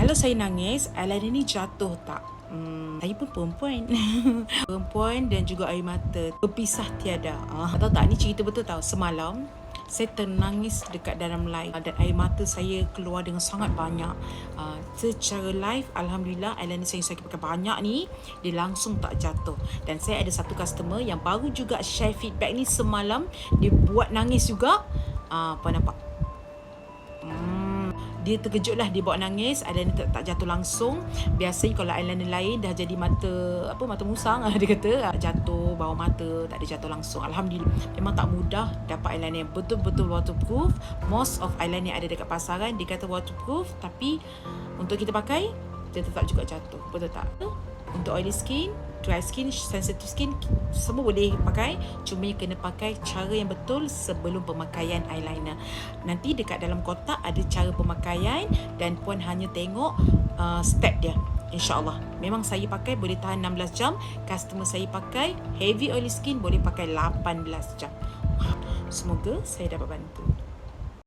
Kalau saya nangis, eyeliner ni jatuh tak? Saya pun perempuan. Perempuan dan juga air mata berpisah tiada. Tahu tak, ni cerita betul tau. Semalam saya ternangis dekat dalam live dan air mata saya keluar dengan sangat banyak. Secara live, alhamdulillah, eyeliner saya pakai banyak ni, dia langsung tak jatuh. Dan saya ada satu customer yang baru juga share feedback ni semalam, dia buat nangis juga. Apa nampak? Dia terkejut lah, dia bawa nangis, eyeliner tak jatuh langsung. Biasanya kalau eyeliner lain dah jadi mata musang, dia kata jatuh bawah mata, tak ada jatuh langsung. Alhamdulillah, memang tak mudah dapat eyeliner yang betul-betul waterproof. Most of eyeliner yang ada dekat pasaran dia kata waterproof, tapi untuk kita pakai dia tetap juga jatuh. Betul tak? Untuk oily skin, dry skin, sensitive skin, semua boleh pakai. Cuma kena pakai cara yang betul sebelum pemakaian eyeliner. Nanti dekat dalam kotak ada cara pemakaian dan puan hanya tengok step dia. InsyaAllah. Memang saya pakai boleh tahan 16 jam. Customer saya pakai heavy oily skin boleh pakai 18 jam. Semoga saya dapat bantu.